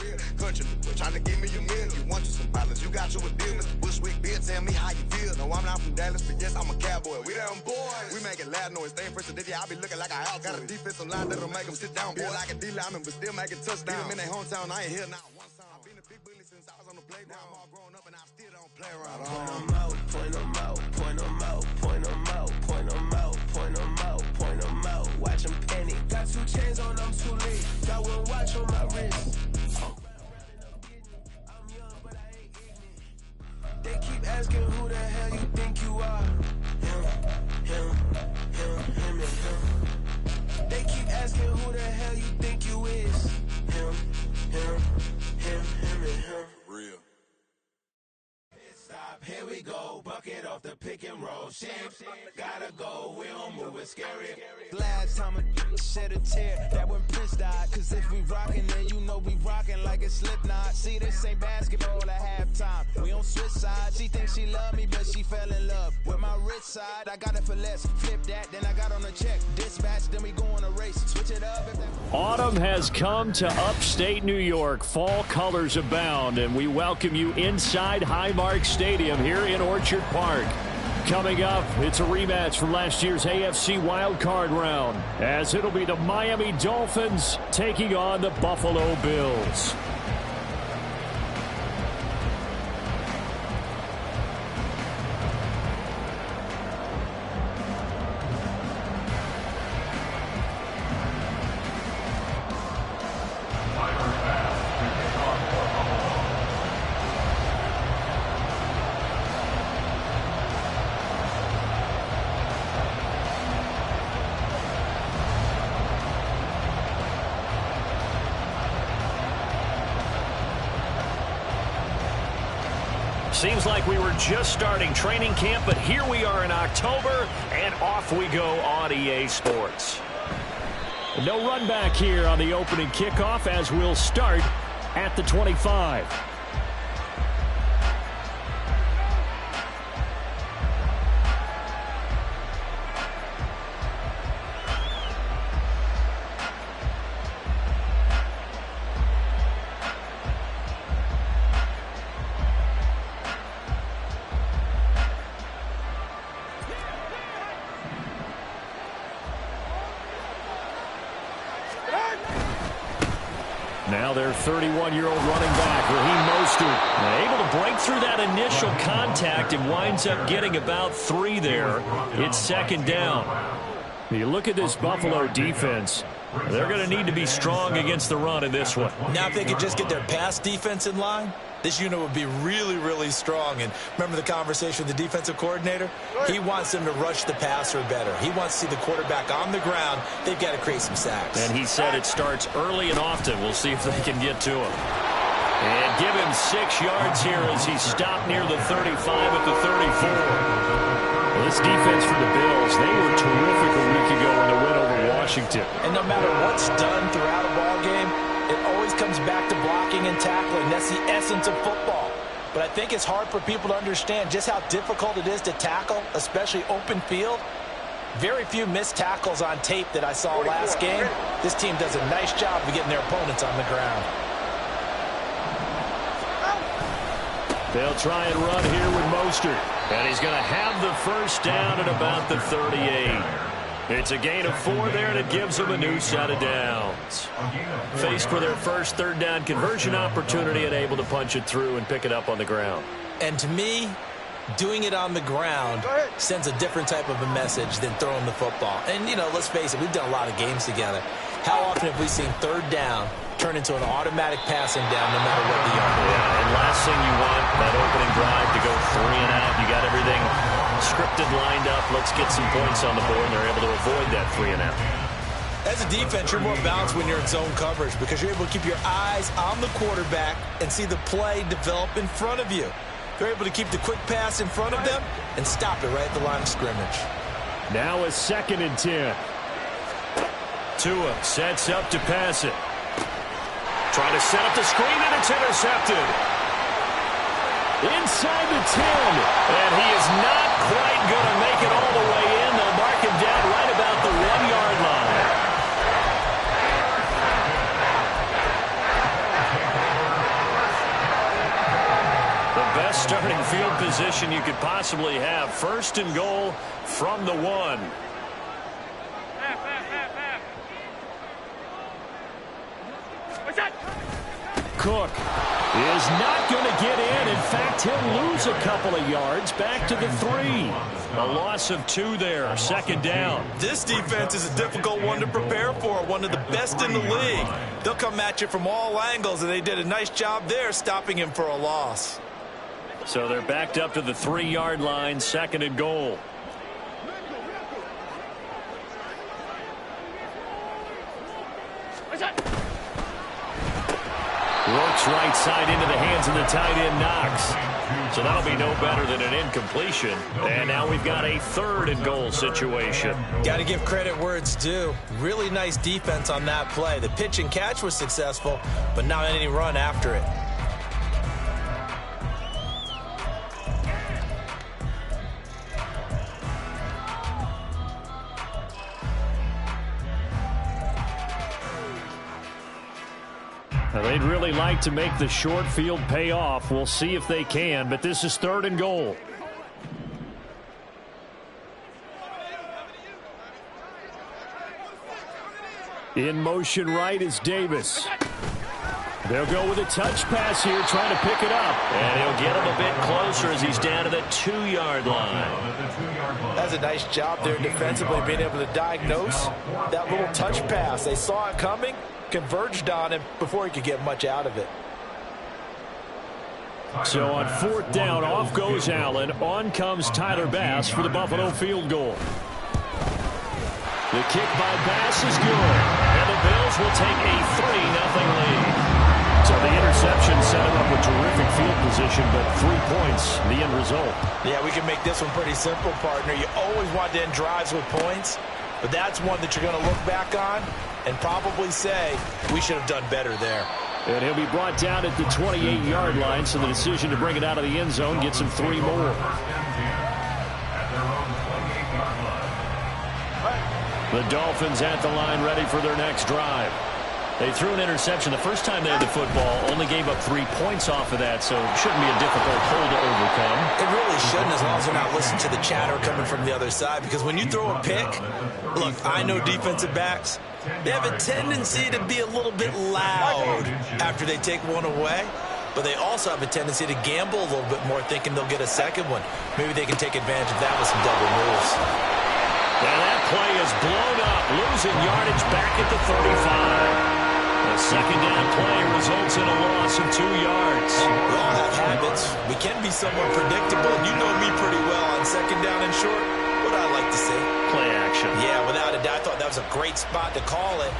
real. Country, trying to give me a meal. You want you some violence, you got you a deal. Mr. Bushwick, bitch, tell me how you feel. No, I'm not from Dallas, but yes, I'm a cowboy. We them boys. We making loud noise. Stay first, I be looking like a house. Got a defensive line that'll make them sit down. Feel like a D-lineman, but still making touchdowns. Beat them in their hometown, I ain't here now. I've been a big bully since I was on the playground. I'm all grown up and I still don't play around. Point them out, point them out, point them out, point them out, point them out, point them out, point them out. Watch them penny. Got 2 chains on, I'm too late. Got 1 watch on my wrist. I'm young, but I ain't ignorant. They keep asking who the hell you think you are. Him, and him. They keep asking who the hell you think you is. Him, and him. Real. Stop, here we go. Bucket off the pick and roll. Shit, gotta go. We don't move it scary. Last time a shed a tear, that when Prince died. Cause if we rockin', then you know we rockin' like a Slipknot. See, this ain't basketball at halftime. We on switch sides. She thinks she love me, but she fell in love with my rich side. I got it for less. Flip that, then I got on a check. Dispatch, then we go on a race. Switch it up. Autumn has come to upstate New York. Fall colors abound, and we welcome you inside Highmark Stadium here in Orchard Park. Coming up, it's a rematch from last year's AFC wildcard round, as it'll be the Miami Dolphins taking on the Buffalo Bills. Seems like we were just starting training camp, but here we are in October, and off we go on EA Sports. No run back here on the opening kickoff, as we'll start at the 25. Now their 31-year-old running back, Raheem Mostert, able to break through that initial contact and winds up getting about 3 there. It's second down. You look at this Buffalo defense. They're going to need to be strong against the run in this one. Now if they could just get their pass defense in line, this unit would be really, really strong. And remember the conversation with the defensive coordinator? He wants them to rush the passer better. He wants to see the quarterback on the ground. They've got to create some sacks. And he said it starts early and often. We'll see if they can get to him. And give him 6 yards here as he stopped near the 35 at the 34. Well, this defense for the Bills, they were terrific a week ago in the win over Washington. And no matter what's done throughout a ball game, it always comes back to blocking and tackling. That's the essence of football. But I think it's hard for people to understand just how difficult it is to tackle, especially open field. Very few missed tackles on tape that I saw last game. This team does a nice job of getting their opponents on the ground. They'll try and run here with Mostert. And he's going to have the first down at about the 38. It's a gain of 4 there, and it gives them a new set of downs. Faced with their first third down conversion opportunity and able to punch it through and pick it up on the ground. And to me, doing it on the ground sends a different type of a message than throwing the football. And, you know, let's face it, we've done a lot of games together. How often have we seen third down turn into an automatic passing down no matter what the yard is? Yeah, and last thing you want, that opening drive to go 3 and out. You got everything scripted, lined up. Let's get some points on the board, and they're able to avoid that 3 and out. As a defense, you're more balanced when you're in zone coverage because you're able to keep your eyes on the quarterback and see the play develop in front of you. They're able to keep the quick pass in front of them and stop it right at the line of scrimmage. Now a 2nd and 10. Tua sets up to pass it. Trying to set up the screen, and it's intercepted. Inside the 10, and he is not quite going to make it all the way in. They'll mark him down right about the 1-yard line. best starting field position you could possibly have. 1st and goal from the 1. Cook is not going to get in. In fact, he'll lose a couple of yards back to the 3. A loss of 2 there. 2nd down. This defense is a difficult one to prepare for. One of the best in the league. They'll come at you from all angles, and they did a nice job there stopping him for a loss. So they're backed up to the 3-yard line. 2nd and goal. Works right side into the hands of the tight end, Knox. So that'll be no better than an incompletion. And now we've got a 3rd and goal situation. Got to give credit where it's due. Really nice defense on that play. The pitch and catch was successful, but not any run after it. Now, they'd really like to make the short field pay off. We'll see if they can, but this is 3rd and goal. In motion right is Davis. They'll go with a touch pass here, trying to pick it up. And he'll get him a bit closer as he's down to the 2-yard line. That's a nice job there defensively, being able to diagnose that little touch pass. They saw it coming, converged on him before he could get much out of it. So on 4th down, off goes Allen. On comes Tyler Bass for the Buffalo field goal. The kick by Bass is good. And the Bills will take a 3-0 lead. So the interception set him up with terrific field position, but 3 points, the end result. Yeah, we can make this one pretty simple, partner. You always want to end drives with points, but that's one that you're going to look back on and probably say, we should have done better there. And he'll be brought down at the 28-yard line, so the decision to bring it out of the end zone gets him 3 more. The Dolphins at the line ready for their next drive. They threw an interception the first time they had the football, only gave up 3 points off of that, so it shouldn't be a difficult hole to overcome. It really shouldn't, as long as they're not listening to the chatter coming from the other side, because when you throw a pick, look, I know defensive backs, they have a tendency to be a little bit loud after they take one away, but they also have a tendency to gamble a little bit more, thinking they'll get a second one. Maybe they can take advantage of that with some double moves. Now that play is blown up, losing yardage back at the 35. The 2nd down play results in a loss of 2 yards. We all have habits. We can be somewhat predictable, and you know me pretty well on 2nd down and short. What I like to see. Play action. Yeah, without a doubt. I thought that was a great spot to call it.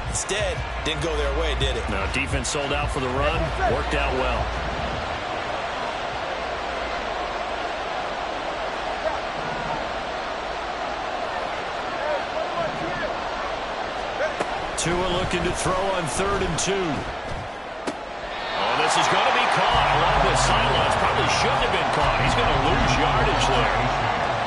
Instead, didn't go their way, did it? No, defense sold out for the run. Worked out well. Tua looking to throw on 3rd and 2. Oh, this is going to be caught along the sidelines. Probably shouldn't have been caught. He's going to lose yardage there.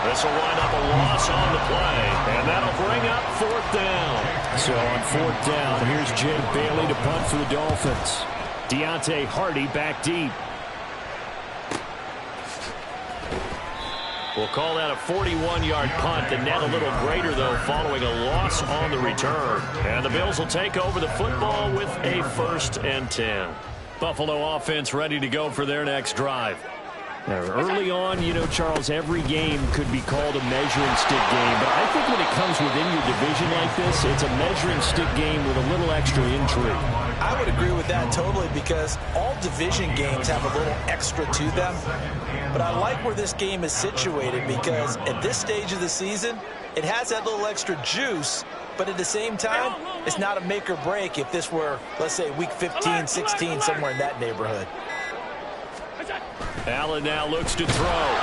This will wind up a loss on the play, and that'll bring up 4th down. So on 4th down, here's Jake Bailey to punt for the Dolphins. Deontay Hardy back deep. We'll call that a 41-yard punt. The net a little greater, though, following a loss on the return. And the Bills will take over the football with a 1st and 10. Buffalo offense ready to go for their next drive. Now, early on, you know, Charles, every game could be called a measuring stick game. But I think when it comes within your division like this, it's a measuring stick game with a little extra intrigue. I would agree with that totally, because all division games have a little extra to them. But I like where this game is situated, because at this stage of the season, it has that little extra juice. But at the same time, it's not a make or break if this were, let's say, week 15, 16, somewhere in that neighborhood. Allen now looks to throw.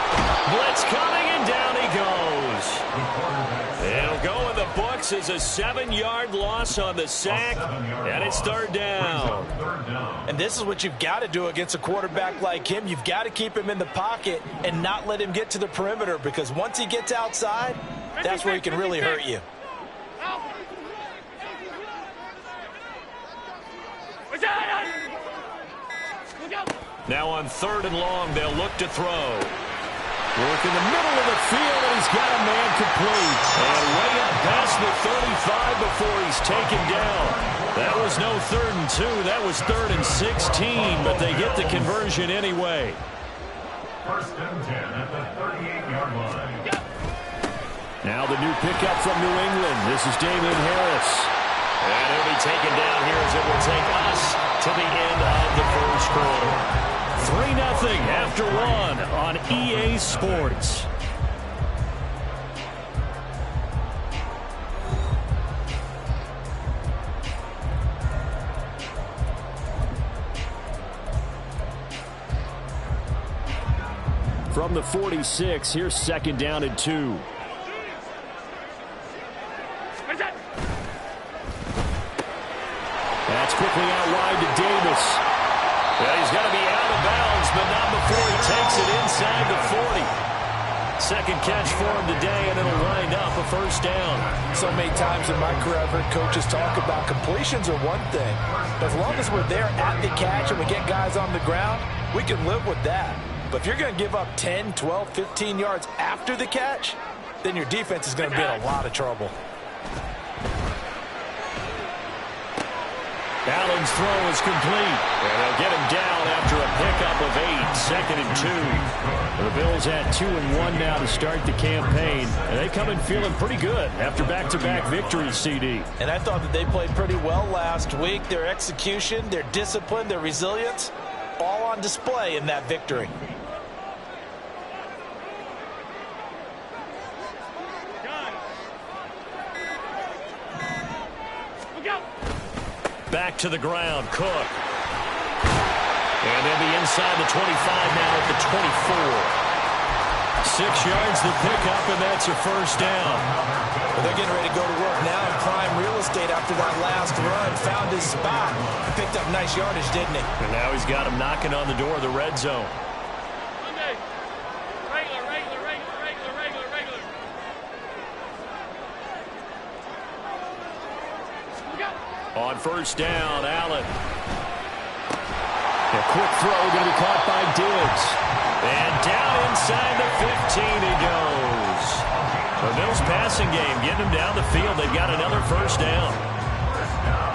Blitz coming, and down he goes. It'll go in the books as a 7-yard loss on the sack, and it's 3rd down. And this is what you've got to do against a quarterback like him. You've got to keep him in the pocket and not let him get to the perimeter, because once he gets outside, that's where he can really hurt you. Now on 3rd and long, they'll look to throw. Work in the middle of the field, and he's got a man complete. And way up past the 35 before he's taken down. That was no 3rd and 2. That was 3rd and 16, but they get the conversion anyway. 1st and 10 at the 38-yard line. Now the new pickup from New England. This is Damian Harris. And he'll be taken down here as it will take us to the end of the first quarter. 3-0 after 1 on EA Sports. From the 46, here's 2nd down and 2. That's quickly out wide to Davis. Well, he's got to be out of bounds, but not before he takes it inside the 40. 2nd catch for him today, and it'll wind up a 1st down. So many times in my career, I've heard coaches talk about completions are one thing. But as long as we're there at the catch and we get guys on the ground, we can live with that. But if you're going to give up 10, 12, 15 yards after the catch, then your defense is going to be in a lot of trouble. Allen's throw is complete. And they'll get him down after a pickup of 8, 2nd and 2. The Bills at 2-1 now to start the campaign. And they come in feeling pretty good after back-to-back victories, CD. And I thought that they played pretty well last week. Their execution, their discipline, their resilience, all on display in that victory. Back to the ground, Cook. And they'll be inside the 25 now at the 24. 6 yards the pickup, and that's a 1st down. Well, they're getting ready to go to work now in prime real estate after that last run. Found his spot. Picked up nice yardage, didn't he? And now he's got him knocking on the door of the red zone. On 1st down, Allen. A quick throw going to be caught by Diggs. And down inside the 15 he goes. The Bills passing game getting him down the field. They've got another 1st down.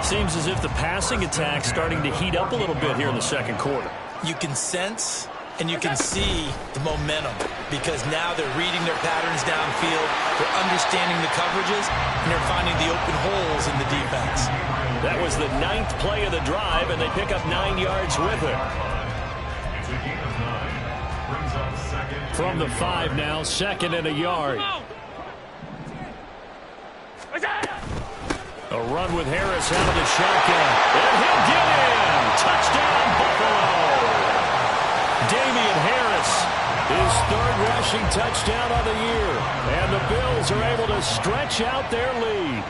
Seems as if the passing attack's starting to heat up a little bit here in the 2nd quarter. You can sense and you can see the momentum because now they're reading their patterns downfield, they're understanding the coverages, and they're finding the open holes in the defense. That was the 9th play of the drive, and they pick up 9 yards with it. From the 5 now, 2nd and a yard. A run with Harris out of the shotgun. And he'll get in! Touchdown, Buffalo! Damian Harris, his 3rd rushing touchdown of the year. And the Bills are able to stretch out their lead.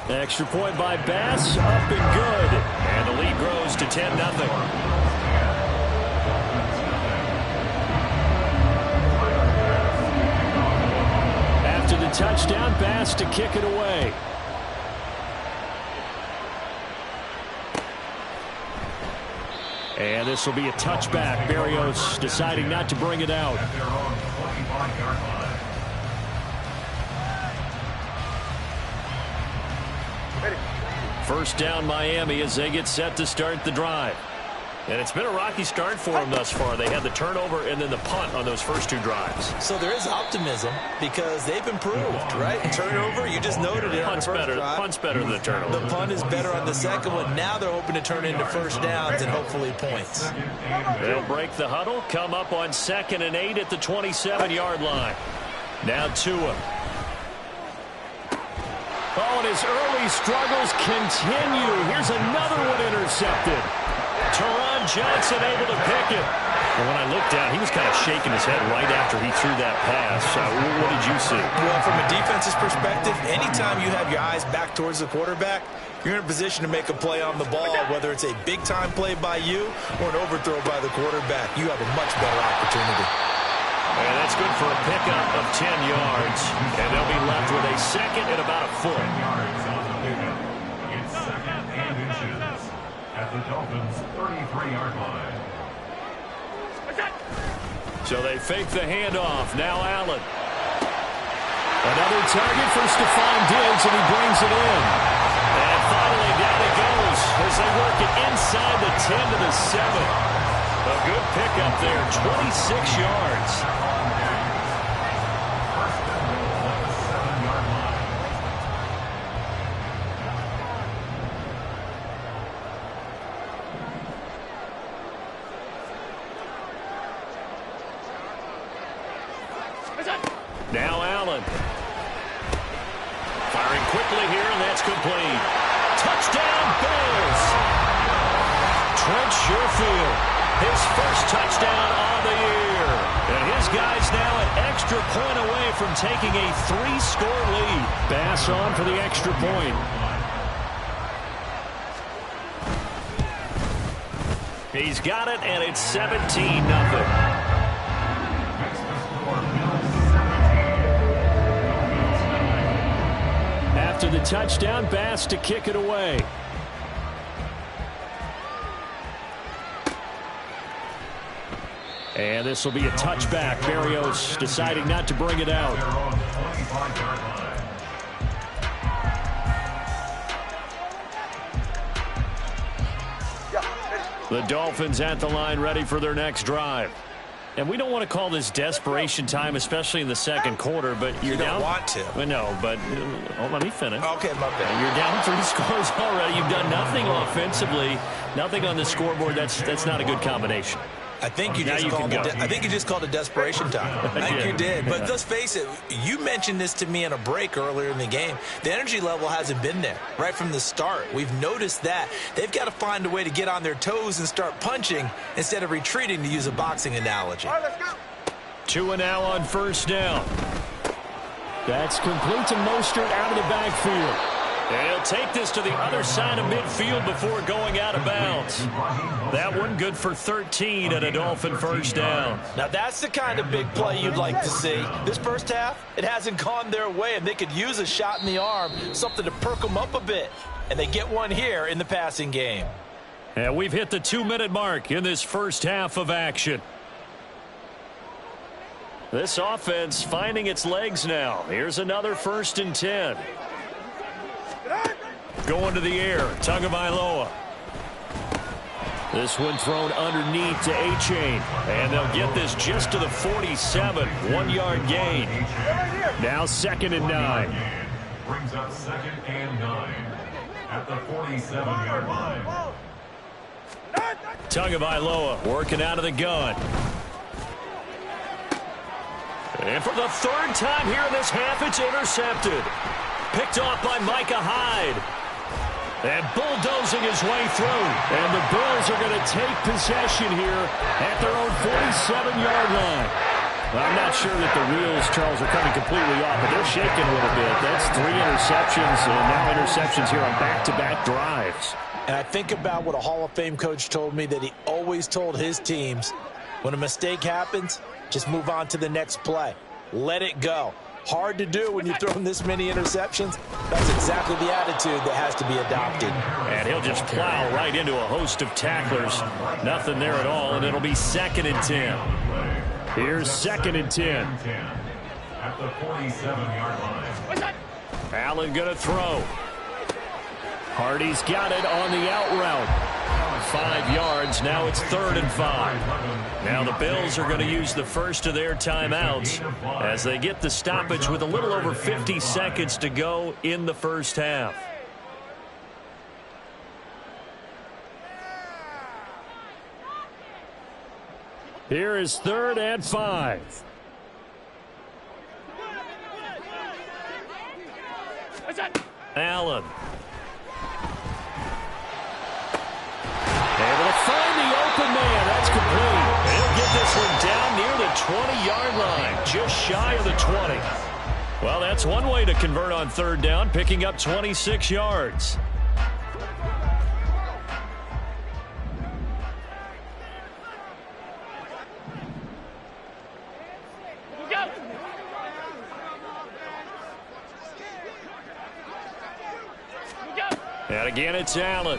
Extra point by Bass, up and good. And the lead grows to 10-0. After the touchdown, Bass to kick it away. And this will be a touchback. Berrios deciding not to bring it out. 1st down Miami as they get set to start the drive. And it's been a rocky start for them thus far. They had the turnover and then the punt on those first 2 drives. So there is optimism because they've improved, right? Turnover, you just noted it. Punt's better than the turnover. The punt is better on the 2nd one. Now they're hoping to turn into 1st downs and hopefully points. They'll break the huddle, come up on 2nd and 8 at the 27-yard line. Now Tua. Oh, and his early struggles continue. Here's another one intercepted. Teron Johnson able to pick it. And when I looked down, he was kind of shaking his head right after he threw that pass. What did you see? Well, from a defense's perspective, anytime you have your eyes back towards the quarterback, you're in a position to make a play on the ball, whether it's a big-time play by you or an overthrow by the quarterback. You have a much better opportunity. And that's good for a pickup of 10 yards. And they'll be left with a 2nd and about a foot. It's 2nd and inches. at the Dolphins' 33-yard line. So they fake the handoff. Now Allen. Another target for Stephon Diggs, and he brings it in. And finally down it goes as they work it inside the 10 to the 7. A good pickup there, 26 yards. Now Allen. Firing quickly here, and that's complete. Touchdown, Bills. Trent Sherfield, his first touchdown on the year. And his guys now an extra point away from taking a 3-score lead. Bass on for the extra point. He's got it, and it's 17-0. After the touchdown, Bass to kick it away. And this will be a touchback. Berrios deciding not to bring it out. The Dolphins at the line, ready for their next drive. And we don't want to call this desperation time, especially in the second quarter, but you're down. You don't want to. I know, but let me finish. Okay, my bad. You're down 3 scores already. You've done nothing offensively, nothing on the scoreboard. That's not a good combination. I think you just called it desperation time. I think you did. But let's face it, you mentioned this to me in a break earlier in the game. The energy level hasn't been there right from the start. We've noticed that. They've got to find a way to get on their toes and start punching instead of retreating, to use a boxing analogy. All right, let's go. 2 and now on first down. That's complete to Mostert out of the backfield. And he'll take this to the other side of midfield before going out of bounds. That one good for 13 and a Dolphin first down. Now that's the kind of big play you'd like to see. This first half, it hasn't gone their way, and they could use a shot in the arm, something to perk them up a bit. And they get one here in the passing game. And we've hit the 2-minute mark in this first half of action. This offense finding its legs now. Here's another 1st and 10. Going to the air, Tagovailoa. This one thrown underneath to A-Chain. And they'll get this just to the 47. 1-yard gain. Now 2nd and 9. Brings up 2nd and 9 at the 47-yard line. Tagovailoa working out of the gun. And for the 3rd time here in this half, it's intercepted. Picked off by Micah Hyde. And bulldozing his way through. And the Bills are going to take possession here at their own 47-yard line. I'm not sure that the wheels, Charles, are coming completely off, but they're shaking a little bit. That's 3 interceptions, and now interceptions here on back-to-back drives. And I think about what a Hall of Fame coach told me, that he always told his teams, when a mistake happens, just move on to the next play. Let it go. Hard to do when you're throwing this many interceptions. That's exactly the attitude that has to be adopted. And he'll just plow right into a host of tacklers. Nothing there at all, and it'll be 2nd and 10. Here's 2nd and 10. At the 47-yard line. Allen going to throw. Hardy's got it on the out route. 5 yards. Now it's 3rd and 5. Now the Bills are going to use the first of their timeouts as they get the stoppage with a little over 50 seconds to go in the first half. Here is 3rd and 5. Allen. Able to find the open man. That's complete. He'll get this one down near the 20-yard line, just shy of the 20. Well, that's one way to convert on 3rd down, picking up 26 yards. And again, it's Allen.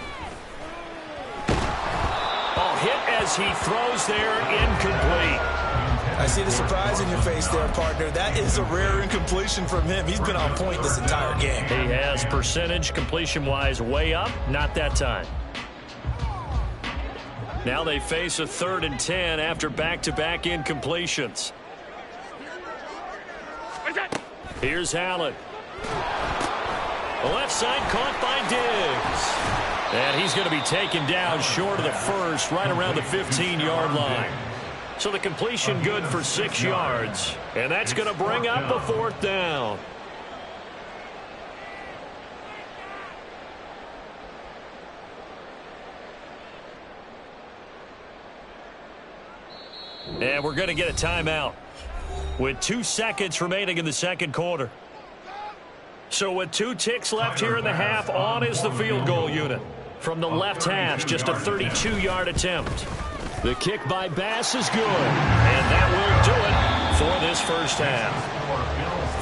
as he throws there, incomplete. I see the surprise in your face there, partner. That is a rare incompletion from him. He's been on point this entire game. He has percentage completion-wise way up, not that time. Now they face a 3rd and 10 after back-to-back incompletions. Here's Allen. The left side caught by Diggs. And he's going to be taken down short of the first, right around the 15-yard line. So the completion good for 6 yards. And that's going to bring up a 4th down. And we're going to get a timeout with 2 seconds remaining in the second quarter. So with 2 ticks left here in the half, on is the field goal unit. From the left hash, just a 32-yard attempt. The kick by Bass is good. And that will do it for this first half.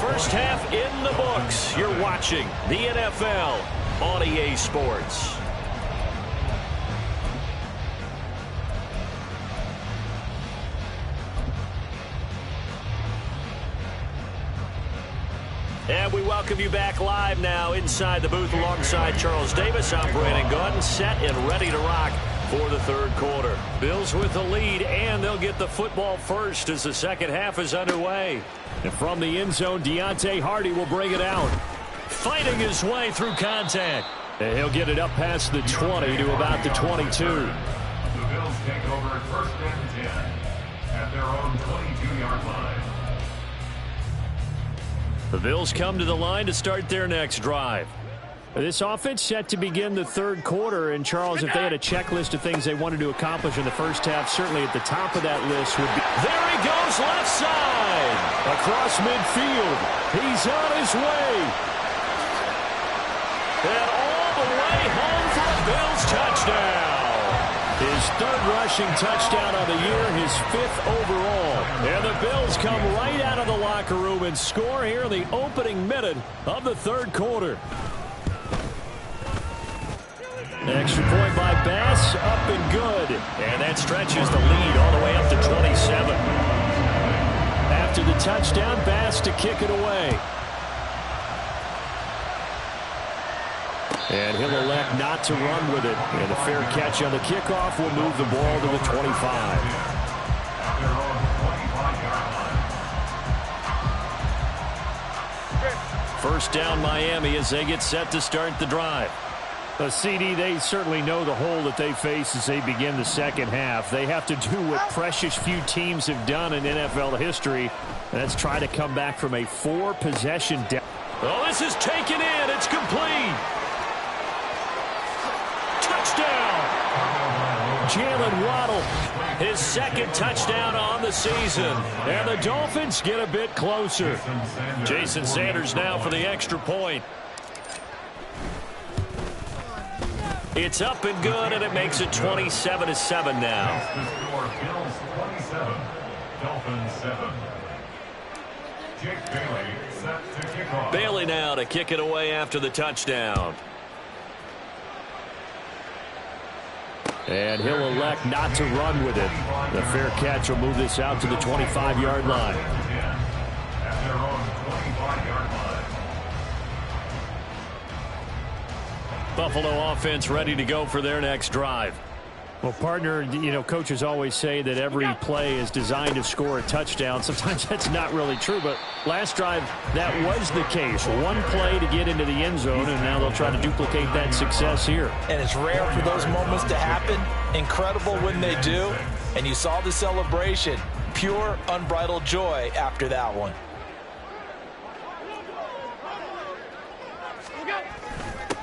First half in the books. You're watching the NFL on EA Sports. And we welcome you back live now inside the booth alongside Charles Davis. I'm Brandon Gordon, set and ready to rock for the third quarter. Bills with the lead, and they'll get the football first as the second half is underway. And from the end zone, Deontay Hardy will bring it out, fighting his way through contact. And he'll get it up past the 20 to about the 22. The Bills take over at 1st and 10 at their own 22-yard line. The Bills come to the line to start their next drive. This offense set to begin the third quarter, and Charles, if they had a checklist of things they wanted to accomplish in the first half, certainly at the top of that list would be... There he goes, left side! Across midfield. He's on his way. And all the way home for a Bills touchdown. His 3rd rushing touchdown of the year, his 5th overall. And the Bills come right out of the locker room and score here in the opening minute of the third quarter. Extra point by Bass, up and good. And that stretches the lead all the way up to 27. After the touchdown, Bass to kick it away. And he'll elect not to run with it. And a fair catch on the kickoff will move the ball to the 25. First down Miami as they get set to start the drive. CD, they certainly know the hole that they face as they begin the second half. They have to do what precious few teams have done in NFL history. And that's try to come back from a 4-possession down. Oh, this is taken in. It's complete. Touchdown! Jalen Waddle, his 2nd touchdown on the season. And the Dolphins get a bit closer. Jason Sanders now for the extra point. It's up and good, and it makes it 27-7 now. Bills 27, Dolphins 7. Jake Bailey set to kick off. Bailey now to kick it away after the touchdown. And he'll elect not to run with it. The fair catch will move this out to the 25-yard line. At their own 25-yard line. Buffalo offense ready to go for their next drive. Well, partner, you know, coaches always say that every play is designed to score a touchdown. Sometimes that's not really true, but last drive, that was the case. One play to get into the end zone, and now they'll try to duplicate that success here. And it's rare for those moments to happen. Incredible when they do. And you saw the celebration. Pure, unbridled joy after that one.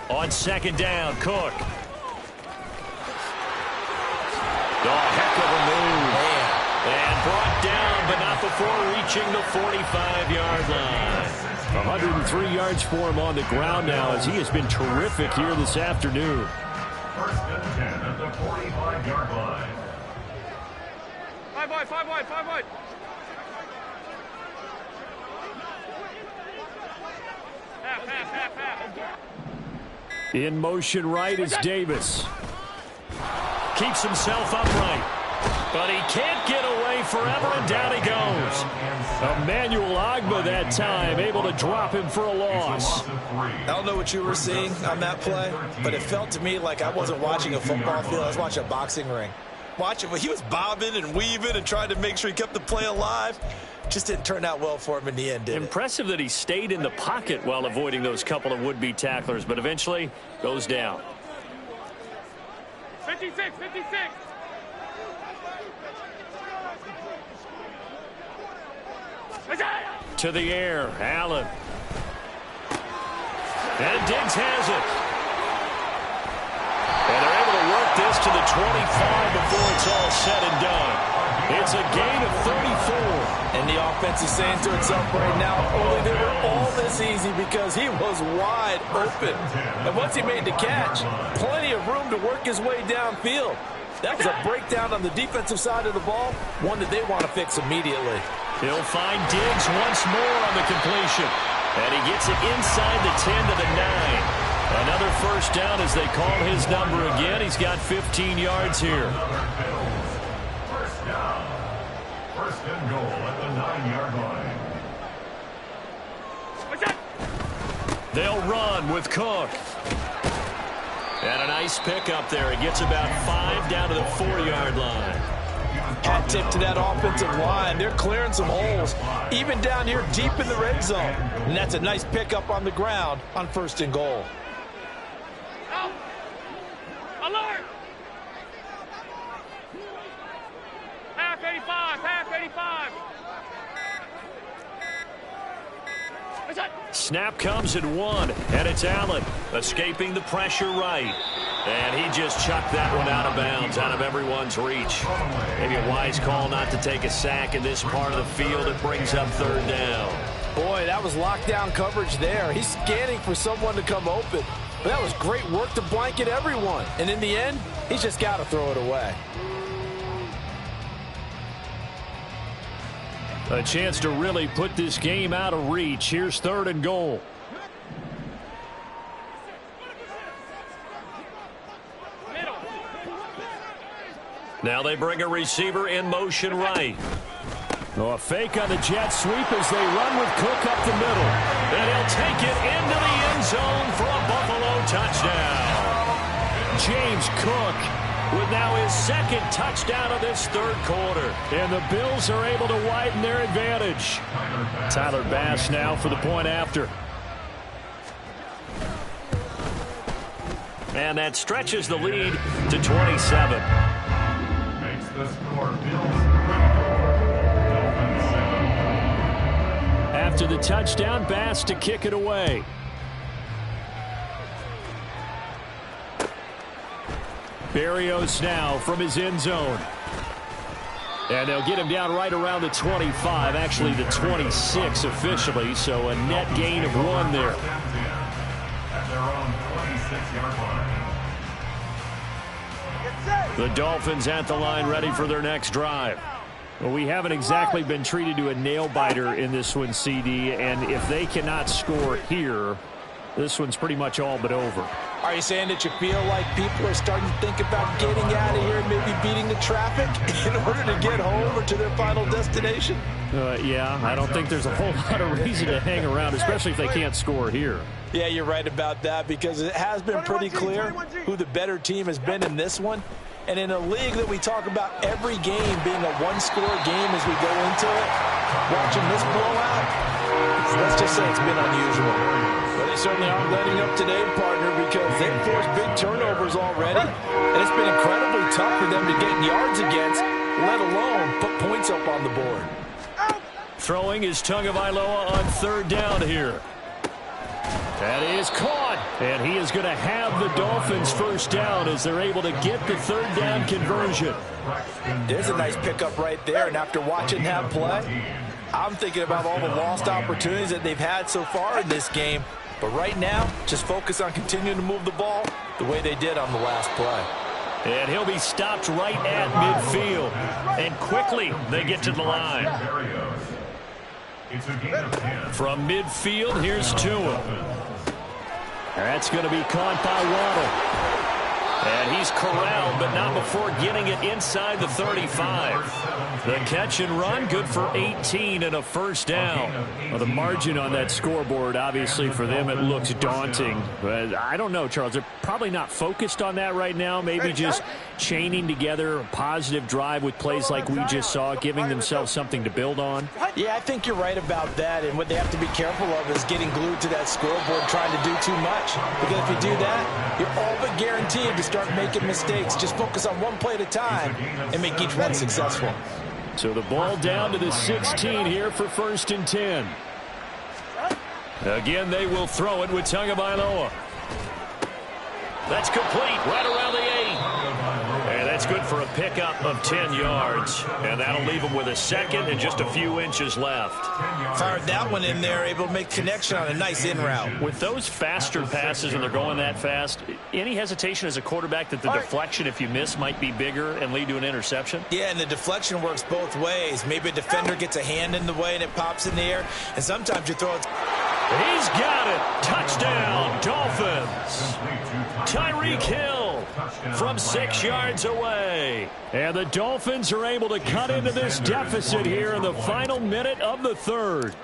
On second down, Cook. Oh, heck of a move. And brought down, but not before reaching the 45-yard line. 103 yards for him on the ground now as he has been terrific here this afternoon. First and 10 at the 45-yard line. 5 wide, 5 wide, 5 wide. Half. In motion right is Davis. Keeps himself upright. But he can't get away forever, and down he goes. Emmanuel Ogbah that time, able to drop him for a loss. I don't know what you were seeing on that play, but it felt to me like I wasn't watching a football field. I was watching a boxing ring. He was bobbing and weaving and trying to make sure he kept the play alive. Just didn't turn out well for him in the end, did it? Impressive that he stayed in the pocket while avoiding those couple of would-be tacklers, but eventually goes down. 56, 56. To the air, Allen. And Diggs has it. And they're able to work this to the 25 before it's all said and done. It's a gain of 34. And the offense is saying to itself right now, only they were all this easy because he was wide open. And once he made the catch, plenty of room to work his way downfield. That was a breakdown on the defensive side of the ball, one that they want to fix immediately. He'll find Diggs once more on the completion. And he gets it inside the 10 to the 9. Another first down as they call his number again. He's got 15 yards here. First down. First and goal at the 9-yard line. They'll run with Cook. And a nice pickup there. It gets about 5 down to the 4-yard line. Hat tip to that offensive line. They're clearing some holes, even down here deep in the red zone. And that's a nice pickup on the ground on first and goal. Alert! Half 85, half 85. Snap comes at 1, and it's Allen escaping the pressure right. And he just chucked that one out of bounds, out of everyone's reach. Maybe a wise call not to take a sack in this part of the field. It brings up third down. Boy, that was lockdown coverage there. He's scanning for someone to come open. But that was great work to blanket everyone. And in the end, he's just got to throw it away. A chance to really put this game out of reach. Here's third and goal. Now they bring a receiver in motion right. A fake on the jet sweep as they run with Cook up the middle. And he'll take it into the end zone for a Buffalo touchdown. James Cook with now his second touchdown of this third quarter. And the Bills are able to widen their advantage. Tyler Bass now for the point after. And that stretches the lead to 27. Makes the score Bills 24, Dolphins 7. After the touchdown, Bass to kick it away. Berrios now from his end zone. And they'll get him down right around the 25, actually the 26 officially, so a net gain of 1 there. At their own 26-yard line. The Dolphins at the line ready for their next drive. Well, we haven't exactly been treated to a nail-biter in this one, CD, and if they cannot score here, this one's pretty much all but over. Are you saying that you feel like people are starting to think about getting out of here and maybe beating the traffic in order to get home or to their final destination? Yeah, I don't think there's a whole lot of reason to hang around, especially if they can't score here. Yeah, you're right about that because it has been pretty clear who the better team has been in this one. And in a league that we talk about every game being a one-score game as we go into it, watching this blowout, let's just say it's been unusual. But they certainly aren't letting up today, partner, because they've forced big turnovers already. And it's been incredibly tough for them to get yards against, let alone put points up on the board. Throwing is Tagovailoa on third down here. That is caught, and he is going to have the Dolphins first down as they're able to get the third down conversion. There's a nice pickup right there, and after watching that play, I'm thinking about all the lost opportunities that they've had so far in this game. But right now, just focus on continuing to move the ball the way they did on the last play. And he'll be stopped right at midfield. And quickly, they get to the line. It's a gain of 10. From midfield, here's Tua. That's going to be caught by Waddle. And he's corralled, but not before getting it inside the 35. The catch and run, good for 18 and a first down. Well, the margin on that scoreboard, obviously, for them, it looks daunting. But I don't know, Charles. They're probably not focused on that right now. Maybe just chaining together a positive drive with plays like we just saw, giving themselves something to build on. Yeah, I think you're right about that. And what they have to be careful of is getting glued to that scoreboard, trying to do too much. Because if you do that, you're all but guaranteed to start making mistakes. Just focus on one play at a time and make each one successful. So the ball down to the 16 here for 1st and 10. Again, they will throw it with Tagovailoa. That's complete right around the 8. And that's good for a pickup of 10 yards. And that'll leave them with a second and just a few inches left. Fired that one in there, able to make connection on a nice in route. With those faster passes and they're going that fast, any hesitation as a quarterback that the deflection, if you miss, might be bigger and lead to an interception? Yeah, and the deflection works both ways. Maybe a defender gets a hand in the way and it pops in the air. And sometimes you throw it. He's got it. Touchdown, Dolphins. Tyreek Hill from 6 yards away. And the Dolphins are able to cut into this deficit here in the final minute of the 3rd.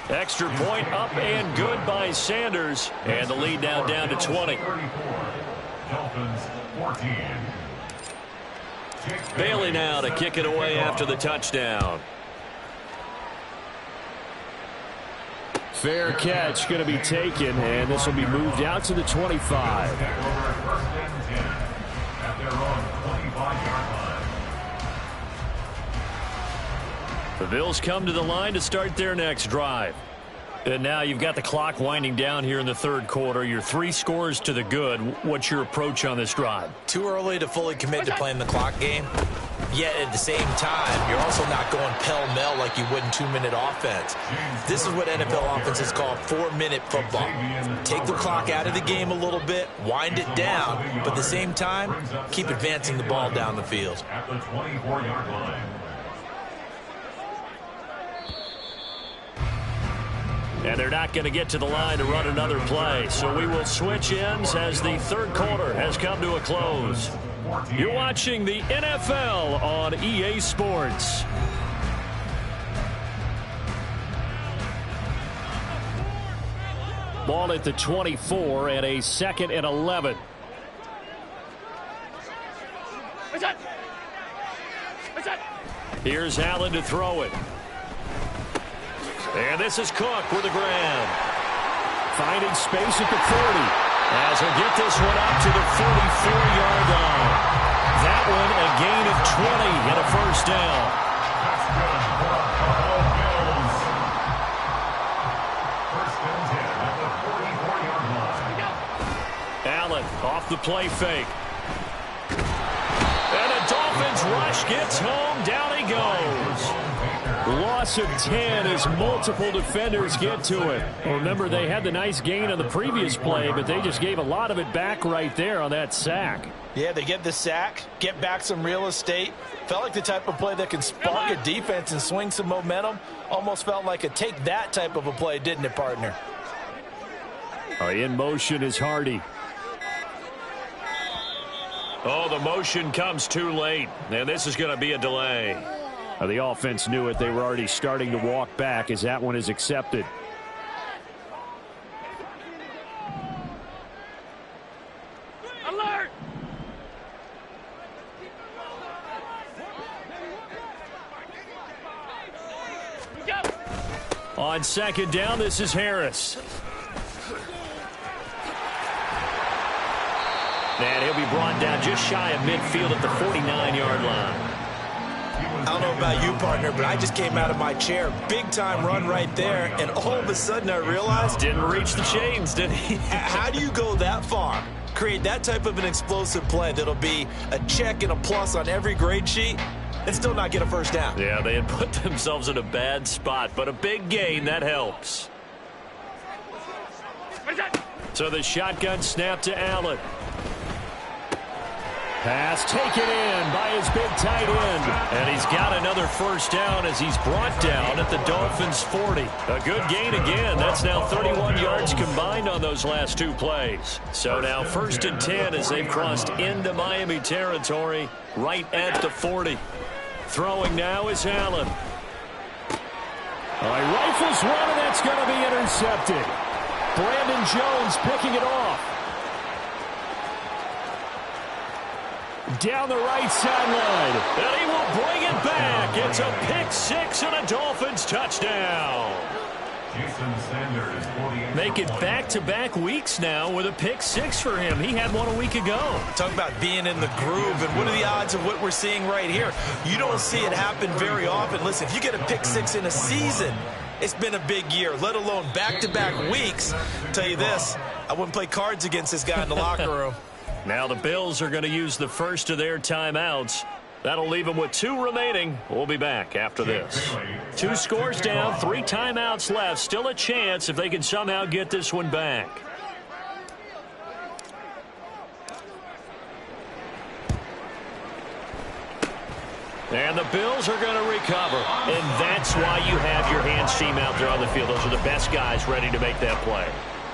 Extra point up and good by Sanders. And the lead now down to 20. Dolphins 14. Bailey now to kick it away after the touchdown. Fair catch going to be taken, and this will be moved out to the 25. The Bills come to the line to start their next drive. And now you've got the clock winding down here in the 3rd quarter. You're 3 scores to the good. What's your approach on this drive? Too early to fully commit to playing the clock game. Yet at the same time, you're also not going pell-mell like you would in 2-minute offense. This is what NFL offenses call 4-minute football. Take the clock out of the game a little bit, wind it down, but at the same time, keep advancing the ball down the field. At the 24-yard line. And they're not going to get to the line to run another play. So we will switch ends as the 3rd quarter has come to a close. You're watching the NFL on EA Sports. Ball at the 24 and a 2nd and 11. Here's Allen to throw it. And this is Cook with the grab. Finding space at the 40. As he'll get this one up to the 44-yard line. That one a gain of 20 and a first down. That's good for Buffalo Bills. 1st and 10 at the 44-yard line. Allen off the play fake. And the Dolphins rush gets home. Down he goes. Loss of 10 as multiple defenders get to it. Well, remember, they had the nice gain on the previous play, but they just gave a lot of it back right there on that sack. Yeah, they get the sack, get back some real estate. Felt like the type of play that can spark a defense and swing some momentum. Almost felt like a take that type of a play, didn't it, partner? In motion is Hardy. Oh, the motion comes too late, and this is going to be a delay. The offense knew it. They were already starting to walk back as that one is accepted. Alert! On 2nd down, this is Harris. And he'll be brought down just shy of midfield at the 49-yard line. I don't know about you, partner, but I just came out of my chair. Big-time run right there, and all of a sudden I realized... Didn't reach the chains, did he? How do you go that far? Create that type of an explosive play that'll be a check and a plus on every grade sheet and still not get a first down. Yeah, they had put themselves in a bad spot, but a big gain, that helps. So the shotgun snap to Allen. Pass taken in by his big tight end. And he's got another first down as he's brought down at the Dolphins' 40. A good gain again. That's now 31 yards combined on those last two plays. So now 1st and 10 as they've crossed into Miami territory right at the 40. Throwing now is Allen. He rifles one, and that's going to be intercepted. Brandon Jones picking it off. Down the right sideline. And he will bring it back. It's a pick six and a Dolphins touchdown. Make it back-to-back weeks now with a pick six for him. He had one a week ago. Talk about being in the groove, and what are the odds of what we're seeing right here? You don't see it happen very often. Listen, if you get a pick six in a season, it's been a big year, let alone back-to-back weeks. I'll tell you this, I wouldn't play cards against this guy in the locker room. Now the Bills are going to use the first of their timeouts. That'll leave them with 2 remaining. We'll be back after this. 2 scores down, 3 timeouts left. Still a chance if they can somehow get this one back. And the Bills are going to recover. And that's why you have your hands team out there on the field. Those are the best guys ready to make that play.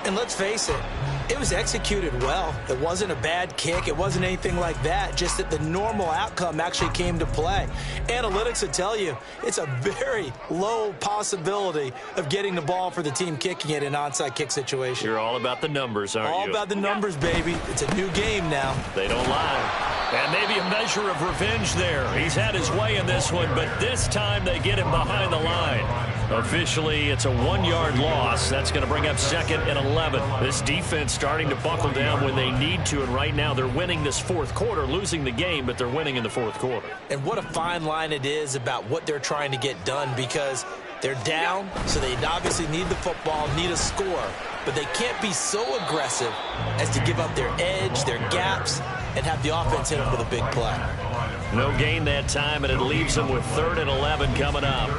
And let's face it, it was executed well. It wasn't a bad kick. It wasn't anything like that. Just that the normal outcome actually came to play. Analytics will tell you it's a very low possibility of getting the ball for the team kicking it in an onside kick situation. You're all about the numbers, aren't you? All about the numbers, baby. It's a new game now. They don't lie. And maybe a measure of revenge there. He's had his way in this one, but this time they get him behind the line. Officially, it's a 1-yard loss. That's going to bring up 2nd and 11. This defense starting to buckle down when they need to, and right now they're winning this 4th quarter, losing the game, but they're winning in the 4th quarter. And what a fine line it is about what they're trying to get done, because they're down, so they obviously need the football, need a score, but they can't be so aggressive as to give up their edge, their gaps, and have the offense hit them with a big play. No gain that time, and it leaves them with 3rd and 11 coming up.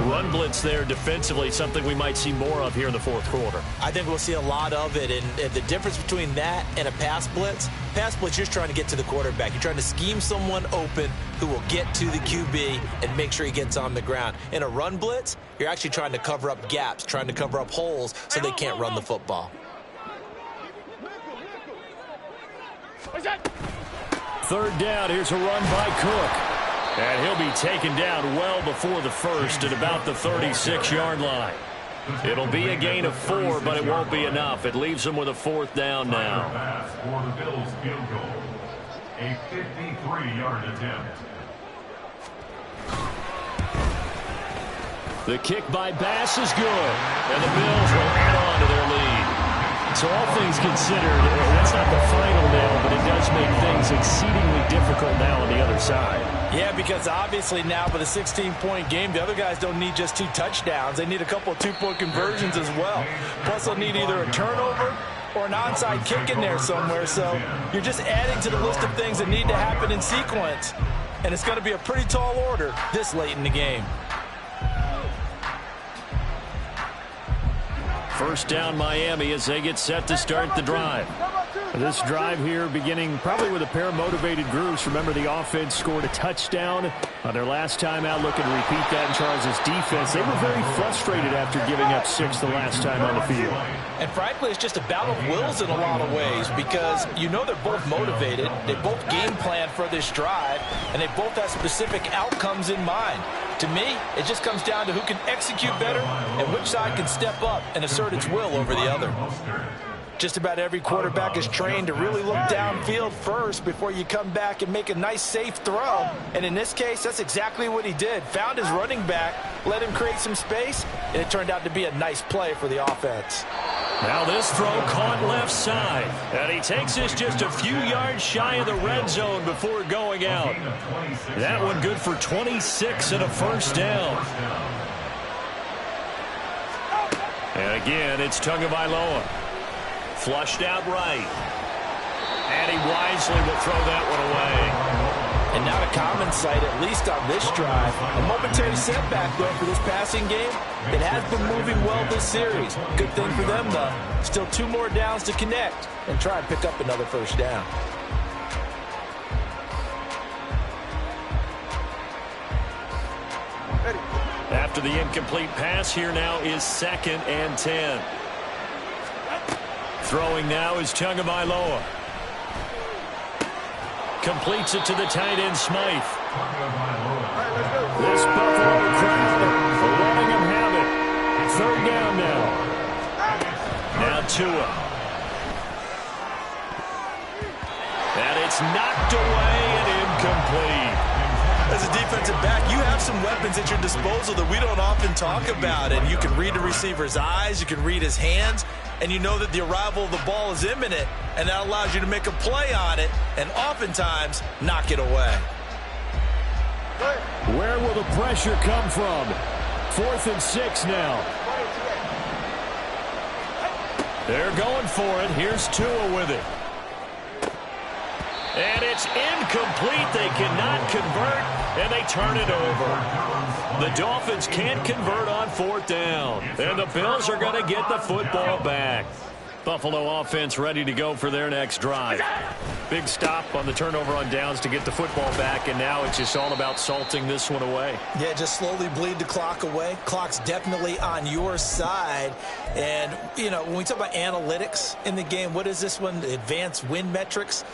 Run blitz there defensively, something we might see more of here in the 4th quarter. I think we'll see a lot of it, and the difference between that and a pass blitz, you're just trying to get to the quarterback. You're trying to scheme someone open who will get to the QB and make sure he gets on the ground. In a run blitz, you're actually trying to cover up gaps, trying to cover up holes so they can't run the football. 3rd down, here's a run by Cook. And he'll be taken down well before the 1st at about the 36-yard line. It'll be a gain of 4, but it won't be enough. It leaves them with a 4th down now. Pass for the Bills field goal. A 53-yard attempt. The kick by Bass is good. And the Bills will add on to their lead. So all things considered, that's not the final nail, but it does make things exceedingly difficult now on the other side. Yeah, because obviously now with a 16-point game, the other guys don't need just 2 touchdowns. They need a couple of 2-point conversions as well. Plus, they'll need either a turnover or an onside kick in there somewhere. So you're just adding to the list of things that need to happen in sequence. And it's going to be a pretty tall order this late in the game. 1st down Miami as they get set to start the drive. This drive here beginning probably with a pair of motivated groups. Remember, the offense scored a touchdown on their last time out. Looking to repeat that in Charles' defense. They were very frustrated after giving up 6 the last time on the field. And frankly, it's just a battle of wills in a lot of ways, because you know they're both motivated. They both game plan for this drive, and they both have specific outcomes in mind. To me, it just comes down to who can execute better and which side can step up and assert its will over the other. Just about every quarterback is trained to really look downfield first before you come back and make a nice, safe throw. And in this case, that's exactly what he did. Found his running back, let him create some space, and it turned out to be a nice play for the offense. Now this throw caught left side. And he takes this just a few yards shy of the red zone before going out. That one good for 26 and a 1st down. And again, it's Tagovailoa. Flushed out right. And he wisely will throw that one away. And not a common sight, at least on this drive. A momentary setback, though, for this passing game. It has been moving well this series. Good thing for them, though. Still 2 more downs to connect and try and pick up another 1st down. After the incomplete pass, here now is 2nd and 10. Throwing now is Tagovailoa. Completes it to the tight end, Smythe. This Buffalo crowd letting him have it. 3rd down now. Now Tua. And it's knocked away and incomplete. As a defensive back, you have some weapons at your disposal that we don't often talk about. And you can read the receiver's eyes, you can read his hands, and you know that the arrival of the ball is imminent, and that allows you to make a play on it and oftentimes knock it away. Where will the pressure come from? 4th and 6 now. They're going for it. Here's Tua with it. And it's incomplete. They cannot convert, and they turn it over. The Dolphins can't convert on 4th down, and the Bills are going to get the football back. Buffalo offense ready to go for their next drive. Big stop on the turnover on downs to get the football back, and now it's just all about salting this one away. Yeah, just slowly bleed the clock away. Clock's definitely on your side. And, you know, when we talk about analytics in the game, what is this one? Advanced win metrics?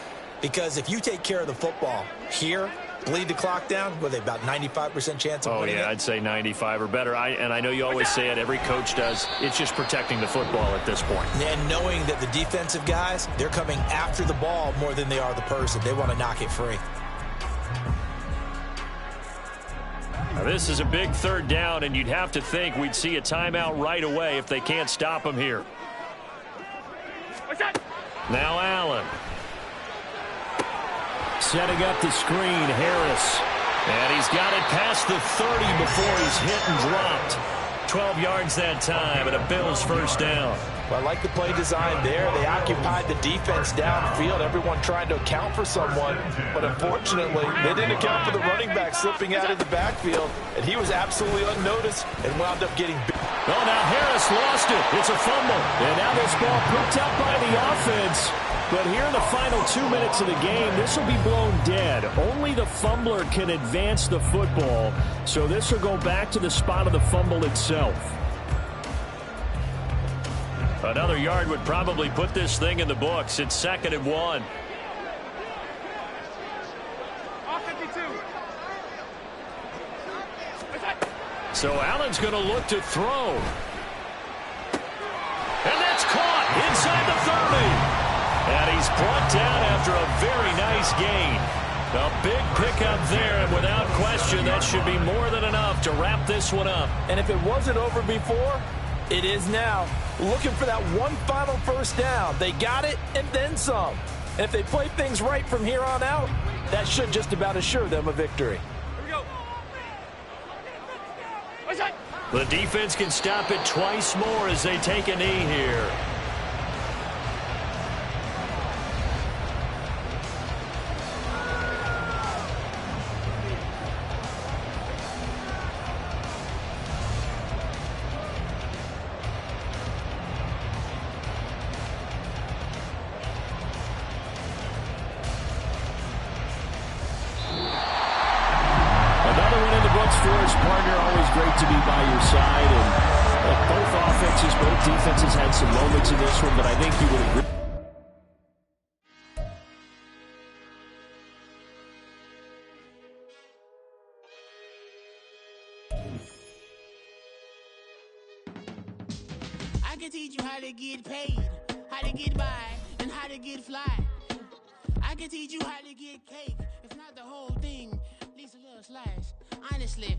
Because if you take care of the football here, bleed the clock down, what are they, about 95% chance of winning it? I'd say 95 or better. And I know you always say it, every coach does. It's just protecting the football at this point. And knowing that the defensive guys, they're coming after the ball more than they are the person. They want to knock it free. Now this is a big 3rd down, and you'd have to think we'd see a timeout right away if they can't stop them here. Now Allen. Setting up the screen, Harris. And he's got it past the 30 before he's hit and dropped. 12 yards that time, and a Bills 1st down. Well, I like the play design there. They occupied the defense downfield, everyone trying to account for someone. But unfortunately, they didn't account for the running back slipping out of the backfield. And he was absolutely unnoticed and wound up getting big. Oh, now Harris lost it. It's a fumble. And now this ball picked up by the offense. But here in the final 2 minutes of the game, this will be blown dead. Only the fumbler can advance the football. So this will go back to the spot of the fumble itself. Another yard would probably put this thing in the books. It's 2nd and 1. So Allen's going to look to throw. And that's caught inside the 30. And he's brought down after a very nice gain. A big pickup there, and without question, that should be more than enough to wrap this one up. And if it wasn't over before, it is now. Looking for that one final 1st down. They got it and then some. And if they play things right from here on out, that should just about assure them a victory. The defense can stop it twice more as they take a knee here. Both defenses had some moments in this one, but I think you would agree. I can teach you how to get paid, how to get by, and how to get fly. I can teach you how to get cake, if not the whole thing, at least a little slice. Honestly,